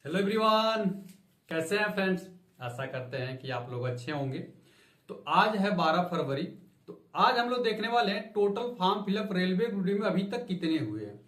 Hello everyone, कैसे हैं friends. आशा करते हैं कि आप लोग अच्छे होंगे। तो आज है 12 फरवरी। तो आज हम लोग देखने वाले हैं total form fill up railway group में अभी तक कितने हुए हैं।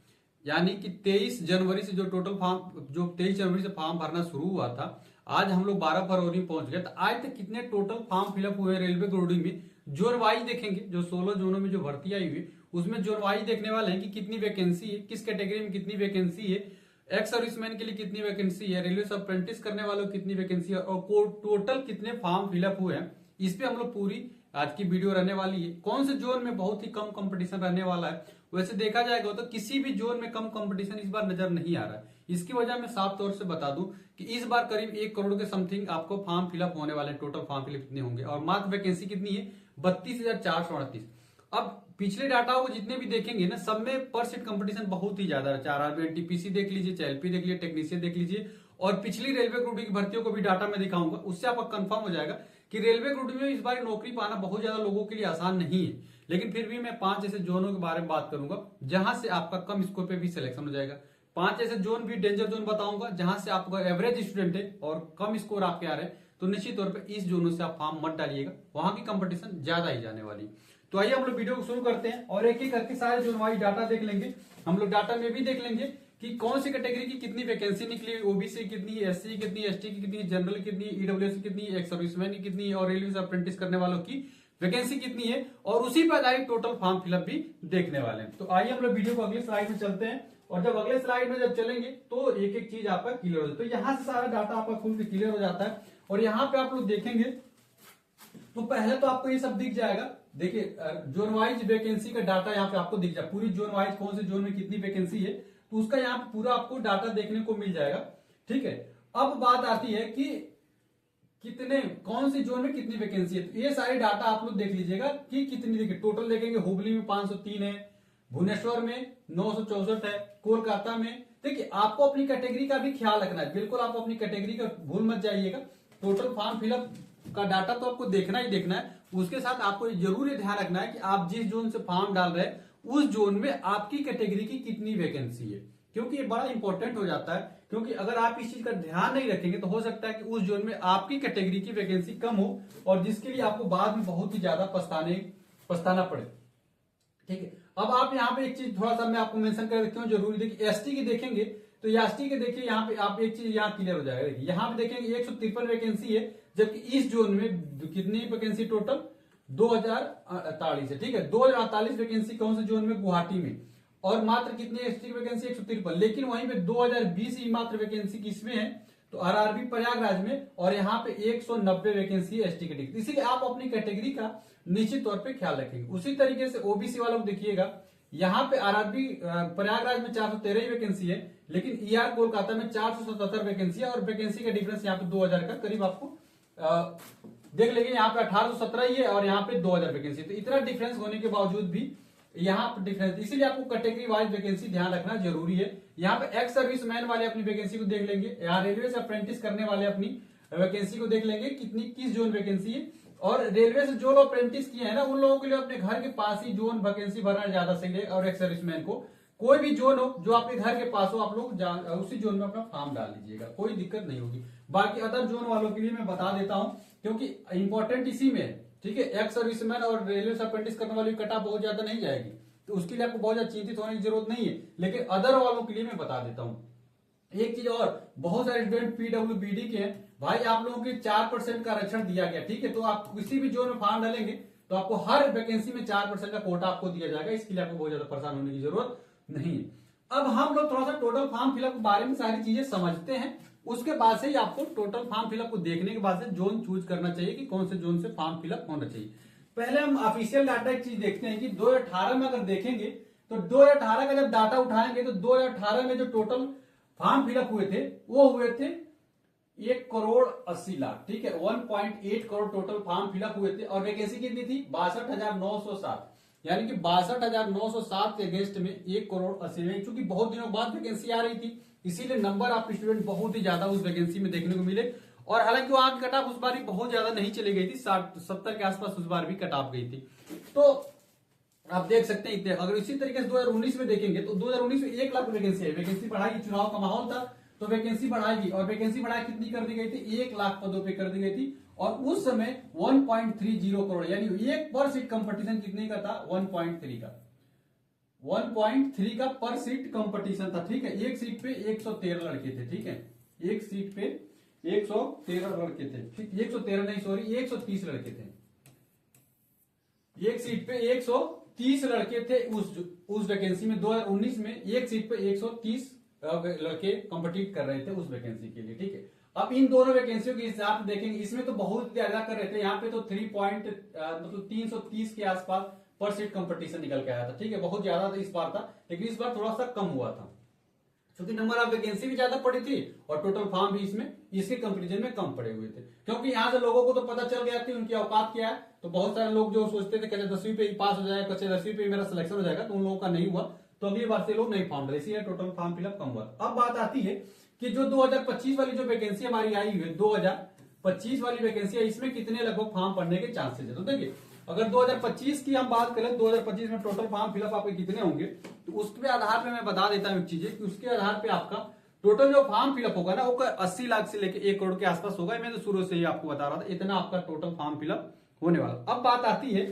यानी कि 23 जनवरी से जो टोटल फॉर्म जो 23 जनवरी से फॉर्म भरना शुरू हुआ था, आज हम लोग 12 फरवरी में पहुंच गए। तो आज तक कितने टोटल फॉर्म फिलअप हुए रेलवे ग्रुप में जोन वाइज देखेंगे। जो 16 जोनों में जो भर्ती आई हुई उसमें जोन वाइज देखने वाले हैं कि कितनी वैकेंसी है, किस कैटेगरी में कितनी वैकेंसी है, एक्स सर्विसमैन के लिए कितनी वैकेंसी है, रेलवे से अप्रेंटिस करने वालों की कितनी वैकेंसी है और टोटल कितने फॉर्म फिलअप हुए हैं। इस पे हम लोग पूरी आज की वीडियो रहने वाली है। कौन से जोन में बहुत ही कम कंपटीशन रहने वाला है, वैसे देखा जाएगा तो किसी भी जोन में कम कंपटीशन इस बार नजर नहीं आ रहा है। इसकी वजह मैं साफ तौर से बता दूं कि इस बार करीब 1 करोड़ के समथिंग आपको फॉर्म फिलअप होने वाले हैं। टोटल फॉर्म फिलअप कितने होंगे और मात्र वैकेंसी कितनी है, 32,438। अब पिछले डाटा को जितने भी देखेंगे ना, सब में पर सीट कंपटीशन बहुत ही ज्यादा है। चाहे आरबी एनटीपीसी देख लीजिए, चाहे एलपी देख लीजिए, टेक्नीशियन देख लीजिए और पिछली रेलवे ग्रुप डी की भर्तियों को भी डाटा में दिखाऊंगा। उससे आपका कंफर्म हो जाएगा कि रेलवे ग्रुप डी में इस बार नौकरी पाना बहुत ज्यादा लोगों के लिए आसान नहीं है। लेकिन फिर भी मैं 5 ऐसे जोनों के बारे में बात करूंगा जहां से आपका कम स्कोर पे भी सिलेक्शन हो जाएगा। 5 ऐसे जोन भी डेंजर जोन बताऊंगा जहां से आपका एवरेज स्टूडेंट है और कम स्कोर आपके आ रहे हैं। तो निश्चित तौर पर इस जोनों से आप फॉर्म मत डालिएगा, वहां की कंपटीशन ज्यादा ही जाने वाली। तो आइए हम लोग वीडियो को शुरू करते हैं और एक एक करके सारे जोन वाइज डाटा देख लेंगे। हम लोग डाटा में भी देख लेंगे कि कौन सी कैटेगरी की कितनी वैकेंसी निकली, ओबीसी कितनी, एससी कितनी, एसटी की कितनी, जनरल कितनी, ईडब्ल्यूएस कितनी, एक्स सर्विसमैन की कितनी और रेलवे से अप्रेंटिस करने वालों की वैकेंसी कितनी है और उसी पर आधारित टोटल फॉर्म फिलअप भी देखने वाले हैं। तो आइए हम लोग वीडियो को अगले स्लाइड में चलते हैं और जब अगले स्लाइड में जब चलेंगे तो एक एक चीज आपका क्लियर हो जाता है। तो यहाँ से सारा डाटा आपका खुल के क्लियर हो जाता है और यहाँ पे आप लोग देखेंगे तो पहले तो आपको ये सब दिख जाएगा। देखिए जोन वाइज वैकेंसी का डाटा यहाँ पे आपको दिख जाए, पूरी जोन वाइज कौन से जोन में कितनी वैकेंसी है तो उसका यहाँ पे पूरा आपको डाटा देखने को मिल जाएगा। ठीक है, अब बात आती है कि कितने कौन सी जोन में कितनी वैकेंसी है। तो ये सारे डाटा आप लोग देख लीजिएगा कि कितनी। देखिए टोटल देखेंगे, हुबली में 503 है, भुवनेश्वर में 964 है, कोलकाता में। देखिए आपको अपनी कैटेगरी का भी ख्याल रखना है, बिल्कुल आप अपनी कैटेगरी का भूल मत जाइएगा। टोटल फॉर्म फिलअप का डाटा तो आपको देखना ही देखना है, उसके साथ आपको जरूर ये ध्यान रखना है कि आप जिस जोन से फॉर्म डाल रहे हैं उस जोन में आपकी कैटेगरी की कितनी वैकेंसी है, क्योंकि ये बड़ा इंपॉर्टेंट हो जाता है। क्योंकि अगर आप इस चीज का ध्यान नहीं रखेंगे तो हो सकता है कि उस जोन में आपकी कैटेगरी की वैकेंसी कम हो और जिसके लिए आपको बाद में बहुत ही ज्यादा पछताना पड़े। ठीक है, अब आप यहाँ पे एक चीज थोड़ा सा मैं आपको मेंशन कर देता हूँ जरूरी। देखिए एसटी की देखेंगे तो एसटी के देखिए यहाँ पे आप एक चीज यहाँ क्लियर हो जाएगा। देखिए यहाँ पे देखेंगे 153 वैकेंसी है, जबकि इस जोन में कितनी वैकेंसी टोटल 2048 है। ठीक है, 2048 वैकेंसी कौन से जोन में, गुवाहाटी में, और मात्र कितनी एसटी की वैकेंसी 153। लेकिन वहीं पे 2020 ही मात्र वैकेंसी किसमें है तो आरआरबी प्रयागराज में, और यहाँ पे 190 वैकेंसी एसटी कैटेगरी। इसीलिए आप अपनी कैटेगरी का निश्चित तौर पे ख्याल रखेंगे। उसी तरीके से ओबीसी वालों को देखिएगा, यहाँ पे आरआरबी प्रयागराज में 413 वैकेंसी है, लेकिन ईआर कोलकाता में 477 वैकेंसी है और वैकेंसी का डिफरेंस यहाँ पे 2000 का करीब आपको देख लेंगे। यहाँ पे 1817 ही है और यहाँ पे 2000 वैकेंसी। तो इतना डिफरेंस होने के बावजूद भी यहाँ पे डिफरेंस, इसीलिए आपको कैटेगरी वाइज वैकेंसी ध्यान रखना जरूरी है। यहाँ पे एक्स सर्विसमैन वाले अपनी वैकेंसी को देख लेंगे, यहाँ रेलवे से अप्रेंटिस करने वाले अपनी वैकेंसी को देख लेंगे कितनी किस जोन वैकेंसी है, और रेलवे से जो लोग अप्रेंटिस किए हैं ना उन लोगों के लिए अपने घर के पास ही जोन वैकेंसी भरना ज्यादा सही है। और एक्स सर्विसमैन को कोई भी जोन हो जो आपके घर के पास हो, आप लोग उसी जोन में अपना फॉर्म डाल लीजिएगा, कोई दिक्कत नहीं होगी। बाकी अदर जोन वालों के लिए मैं बता देता हूं क्योंकि इंपॉर्टेंट इसी में है। ठीक है, एक्स सर्विसमैन और रेलवे से अप्रेंटिस करने वाली कट ऑफ बहुत ज्यादा नहीं जाएगी, तो उसके लिए आपको बहुत ज्यादा चिंतित होने की जरूरत नहीं है। लेकिन अदर वालों के लिए मैं बता देता हूँ एक चीज और, बहुत सारे स्टूडेंट पीडब्ल्यूबीडी के हैं भाई, आप लोगों के 4% का आरक्षण दिया गया। ठीक है, तो आप किसी भी जोन में फॉर्म डालेंगे तो आपको हर वैकेंसी में 4% का कोटा आपको दिया जाएगा। इसके लिए आपको बहुत ज्यादा परेशान होने की जरूरत नहीं है। अब हम लोग थोड़ा सा टोटल फॉर्म फिलअप के बारे में सारी चीजें समझते हैं, उसके बाद से ही आपको टोटल फॉर्म फिलअप को देखने के बाद से जोन चूज करना चाहिए कि कौन से जोन से फॉर्म फिलअप होना चाहिए। पहले हम ऑफिशियल डाटा एक चीज देखते हैं कि 2018 में अगर देखेंगे तो 2018 का जब डाटा उठाएंगे तो 2018 में जो टोटल फॉर्म फिलअप हुए थे वो हुए थे 1,80,00,000। ठीक है, 1.8 करोड़ टोटल फॉर्म फिलअप हुए थे और वैकेंसी कितनी थी 62,907। यानी कि 62,907 के अगेंस्ट में 1,80,00,000, चूंकि बहुत दिनों बाद वैकेंसी आ रही थी इसीलिए नंबर ऑफ स्टूडेंट बहुत ही ज्यादा उस वैकेंसी में देखने को मिले। और हालांकि वहां की कट ऑफ उस बार भी बहुत ज्यादा नहीं चली गई थी, 60-70 के आसपास उस बार भी कट ऑफ गई थी। तो आप देख सकते हैं इतने। अगर इसी तरीके से 2019 में देखेंगे तो 2019 में 1 लाख वैकेंसी है, वैकेंसी बढ़ाई, चुनाव का माहौल था तो वैकेंसी बढ़ाएगी, और वैकेंसी बढ़ा कितनी कर दी गई थी, 1 लाख पदों पे कर दी गई थी। और उस समय 1.30 करोड़ यानी एक पर सीट कंपटीशन कितने का था, 1.3 का, 1.3 का पर सीट कंपटीशन था। ठीक है, एक सीट पे 113 लड़के थे। ठीक है, एक सीट पे 113 लड़के थे। ठीक, 113 नहीं, सॉरी, 130 लड़के थे। एक सीट पे 130 लड़के थे उस वैकेंसी में। 2019 में एक सीट पे 130 लड़के कंपीट कर रहे थे उस वैकेंसी के लिए। ठीक है, अब इन दोनों वैकेंसियों के हिसाब से देखेंगे, इसमें तो बहुत ज्यादा कर रहे थे, यहाँ पे तो 330 के आसपास पर सीट कंपटीशन निकल के आया था। ठीक है, बहुत ज्यादा इस बार था, लेकिन इस बार थोड़ा सा कम हुआ था क्योंकि नंबर ऑफ वैकेंसी भी ज्यादा पड़ी थी और टोटल फॉर्म भी इसमें इसके कंपेरिजन में कम पड़े हुए थे। क्योंकि यहाँ से लोगों को तो पता चल गया कि उनकी औकात क्या है। तो बहुत सारे लोग जो सोचते थे कि 10वीं पे ही पास हो जाएगा, कच्चे 10वीं पे मेरा सिलेक्शन हो जाएगा, तो उन लोगों का नहीं हुआ। तो अगली बार से लोग नहीं फॉर्म भरे, इसीलिए टोटल फॉर्म फिलअप कम हुआ। अब बात आती है कि जो 2025 वाली जो वैकेंसी हमारी आई हुई है, 2025 वाली वैकेंसी है, इसमें कितने लगभग फॉर्म पड़ने के चांसेस है। तो देखिए, अगर 2025 की हम बात करें, 2025 में टोटल फॉर्म फिलअप आपके कितने होंगे, तो उसके आधार पे मैं बता देता हूँ एक चीज कि उसके आधार पे आपका टोटल जो फॉर्म फिलअप होगा ना, वो 80 लाख से लेके 1 करोड़ के आसपास होगा। मैं तो शुरू से ही आपको बता रहा था, इतना आपका टोटल फॉर्म फिलअप होने वाला। अब बात आती है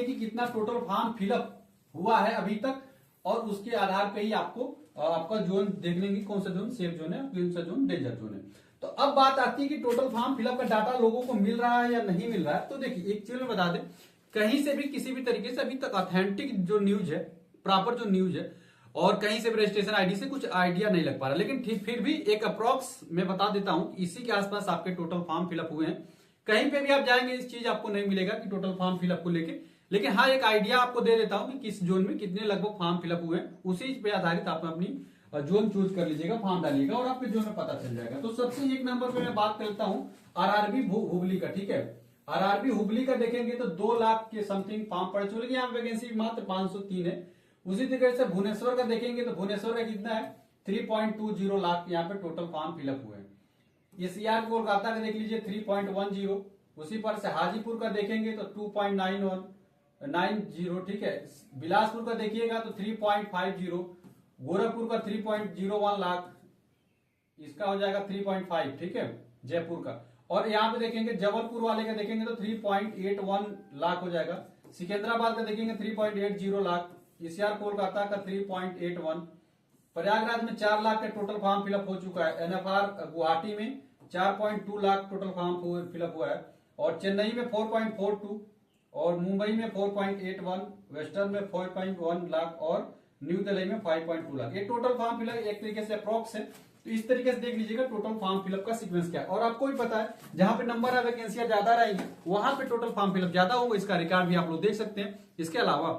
कि कितना टोटल फॉर्म फिलअप हुआ है अभी तक, और उसके आधार पे ही आपको आपका जोन देख लेंगे, कौन सा जोन सेफ जोन है, कौन सा जोन डेंजर जोन है। तो अब बात आती है कि टोटल फॉर्म फिलअप का डाटा लोगों को मिल रहा है या नहीं मिल रहा है। तो देखिए, एक चीज में बता दें, कहीं से भी किसी भी तरीके से अभी तक ऑथेंटिक जो न्यूज है, प्रॉपर जो न्यूज है, और कहीं से भी रजिस्ट्रेशन आईडी से कुछ आइडिया नहीं लग पा रहा, लेकिन ठीक फिर भी एक अप्रोक्स मैं बता देता हूं, इसी के आसपास आपके टोटल फॉर्म फिलअप हुए हैं। कहीं पे भी आप जाएंगे इस चीज आपको नहीं मिलेगा कि टोटल फॉर्म फिलअप को लेके, लेकिन हाँ एक आइडिया आपको दे देता हूं कि किस जोन में कितने लगभग फॉर्म फिलअप हुए हैं। उसी पे आधारित आप अपनी जोन चूज कर लीजिएगा, फॉर्म डालिएगा और आपके जोन में पता चल जाएगा। तो सबसे एक नंबर पे मैं बात करता हूँ आरआरबी हुबली का। ठीक है, आरआरबी हुबली का देखेंगे तो 2 लाख के समथिंग फॉर्म पड़ चुके, यहाँ वैकेंसी मात्र 503 है। उसी तरीके से भुवनेश्वर का देखेंगे तो भुवनेश्वर का कितना है, 3.20 लाख यहाँ पे टोटल फॉर्म फिलअप हुए हैं। एसीआर कोलकाता का देख लीजिए 3.10, उसी पर से हाजीपुर का देखेंगे तो 2.90। ठीक है, बिलासपुर का देखिएगा तो 3.50, गोरखपुर का 3.01 लाख, इसका हो जाएगा 3.5। ठीक है, जयपुर का। और यहाँ पे देखेंगे जबलपुर वाले का देखेंगे तो 3.81 लाख हो जाएगा। सिकंदराबाद का देखेंगे 3.80 लाख, ईसीआर कोलकाता का 3.81। प्रयागराज में 4 लाख का टोटल फॉर्म फिलअप हो चुका है। एनएफआर गुवाहाटी में 4.2 लाख टोटल फॉर्म फिलअप हुआ है, और चेन्नई में 4.42, और मुंबई में 4.81, वेस्टर्न में 4.1 लाख, और न्यू दिल्ली में 5.2 लाख। ये टोटल फॉर्म फिलअप एक तरीके से अप्रोक्स है। तो इस तरीके से देख लीजिएगा टोटल फॉर्म फिलअप का सीक्वेंस क्या है। और आपको भी पता है, जहां पे नंबर ऑफ वैकेंसियां ज्यादा रहेंगी वहां पे टोटल फॉर्म फिलअप ज्यादा होगा। इसका रिकॉर्ड भी आप लोग देख सकते हैं। इसके अलावा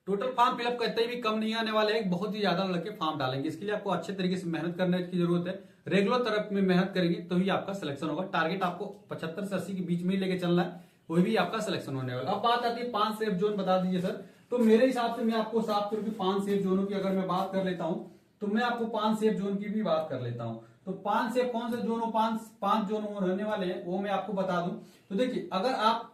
टोटल फॉर्म फिलअप करते भी कम नहीं आने वाले हैं, बहुत ही ज्यादा लड़के फॉर्म डालेंगे। इसके लिए आपको अच्छे तरीके से मेहनत करने की जरूरत है। रेगुलर तरफ में मेहनत करेंगे तो ही आपका सिलेक्शन होगा। टारगेट आपको 75 से 80 के बीच में ही लेके चलना है, वही भी आपका सिलेक्शन होने वाला। अब बात आती है 5 सेफ जोन बता दीजिए सर। तो मेरे हिसाब से मैं आपको साफ तौर पर 5 सेफ जोनों की अगर मैं बात कर लेता हूं, तो मैं आपको 5 सेफ जोन की भी बात कर लेता हूं। तो 5 सेफ कौन से जोन, 5 जोन रहने वाले हैं वो मैं आपको बता दूं। तो देखिए, अगर आप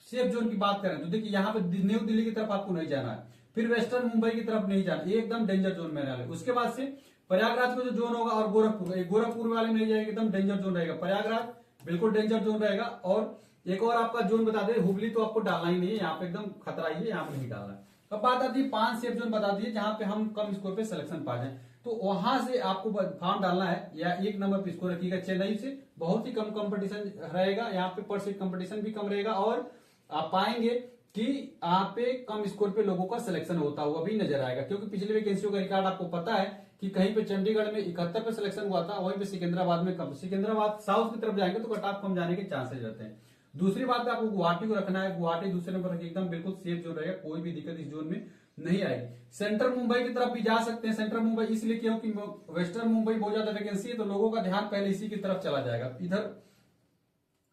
सेफ जोन की बात करें तो देखिए, यहाँ पे न्यू दिल्ली की तरफ आपको नहीं जाना है, फिर वेस्टर्न मुंबई की तरफ नहीं जाना, ये एकदम डेंजर जोन में रहने वाले। उसके बाद से प्रयागराज का जो जोन होगा और गोरखपुर वाले में नहीं जाएगा, एकदम डेंजर जोन रहेगा। प्रयागराज बिल्कुल डेंजर जोन रहेगा। और एक और आपका जोन बता दे, हुबली तो आपको डालना ही नहीं है, यहाँ पे एकदम खतरा ही है, यहाँ पे नहीं डालना। अब बात आती है 5 सेफ जोन बता दिए जहां पे हम कम स्कोर पे सिलेक्शन पा जाए, तो वहां से आपको फॉर्म डालना है। या 1 नंबर पे स्कोर रखिएगा चेन्नई से, बहुत ही कम कंपटीशन रहेगा, यहाँ पे पर सीट कंपटीशन भी कम रहेगा, और आप पाएंगे कि यहाँ पे कम स्कोर पे लोगों का सिलेक्शन होता हुआ भी नजर आएगा। क्योंकि पिछले वैकेंसियों का रिकॉर्ड आपको पता है कि कहीं पे चंडीगढ़ में 71 पे सिलेक्शन हुआ था, वहीं पे सिकंदराबाद में कम। सिकंदराबाद साउथ की तरफ जाएंगे तो कट ऑफ कम जाने के चांसेस रहते हैं। दूसरी बात आपको गुवाहाटी को रखना है, गुवाहाटी दूसरे नंबर पर एकदम बिल्कुल सेफ जोन रहेगा, कोई भी दिक्कत इस जोन में नहीं आएगी। सेंट्रल मुंबई की तरफ भी जा सकते हैं। सेंट्रल मुंबई इसलिए क्योंकि वेस्टर्न मुंबई बहुत ज्यादा वैकेंसी है, तो लोगों का ध्यान पहले इसी की तरफ चला जाएगा, इधर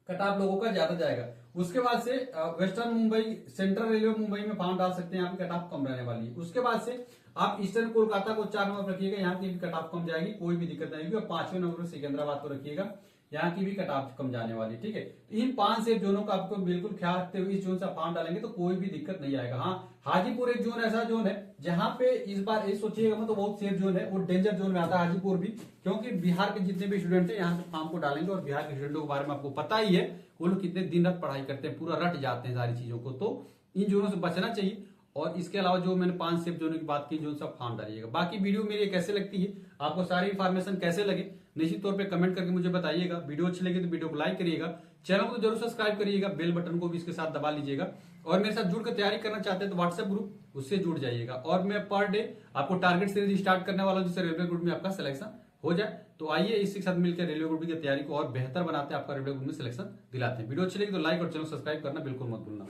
कट ऑफ लोगों का ज्यादा जाएगा। उसके बाद से western Mumbai, central railway Mumbai में फॉर्म डाल सकते हैं, यहाँ पे कट ऑफ कम रहने वाली है। उसके बाद से आप ईस्टर्न कोलकाता को 4 नंबर पर रखिएगा, यहाँ की कट ऑफ कम जाएगी, कोई भी दिक्कत नहीं होगी। और 5वें नंबर पर सिकंदराबाद को रखिएगा, यहाँ की भी कट ऑफ कम जाने वाली है, ठीक है। तो इन 5 सेफ जोनों का आपको बिल्कुल ख्याल रखते हुए इस जोन से फॉर्म डालेंगे तो कोई भी दिक्कत नहीं आएगा। हाँ, हाजीपुर एक जोन ऐसा जोन है जहां पे इस बार ये सोचिएगा मतलब बहुत सेफ जोन है, वो डेंजर जोन में आता है हाजीपुर भी, क्योंकि बिहार के जितने भी स्टूडेंट हैं यहाँ से फॉर्म को डालेंगे और बिहार के स्टूडेंटों के बारे में आपको पता ही है वो लोग कितने दिन रात पढ़ाई करते हैं, पूरा रट जाते हैं सारी चीजों को। तो इन जोनों से बचना चाहिए। और इसके अलावा जो मैंने 5 सेफ जोनों की बात की, जो सब फॉर्म डालिएगा। बाकी वीडियो मेरी कैसे लगती है, आपको सारी इन्फॉर्मेशन कैसे लगे, निश्चित तौर पे कमेंट करके मुझे बताइएगा। वीडियो अच्छी लगी तो वीडियो को लाइक करिएगा, चैनल को जरूर सब्सक्राइब करिएगा, बेल बटन को भी इसके साथ दबा लीजिएगा। और मेरे साथ जुड़ कर तैयारी करना चाहते हैं तो व्हाट्सएप ग्रुप उससे जुड़ जाइएगा। और मैं पर डे आपको टारगेट सीरीज स्टार्ट करने वाला हूं, जिससे रेलवे ग्रुप में आपका सिलेक्शन हो जाए। तो आइए इसी के साथ मिलकर रेलवे ग्रुप की तैयारी को और बेहतर बनाते हैं, आपका रेलवे ग्रुप में सिलेक्शन दिलाते हैं। वीडियो अच्छी लगी तो लाइक और चैनल सब्सक्राइब करना बिल्कुल मत भूलना।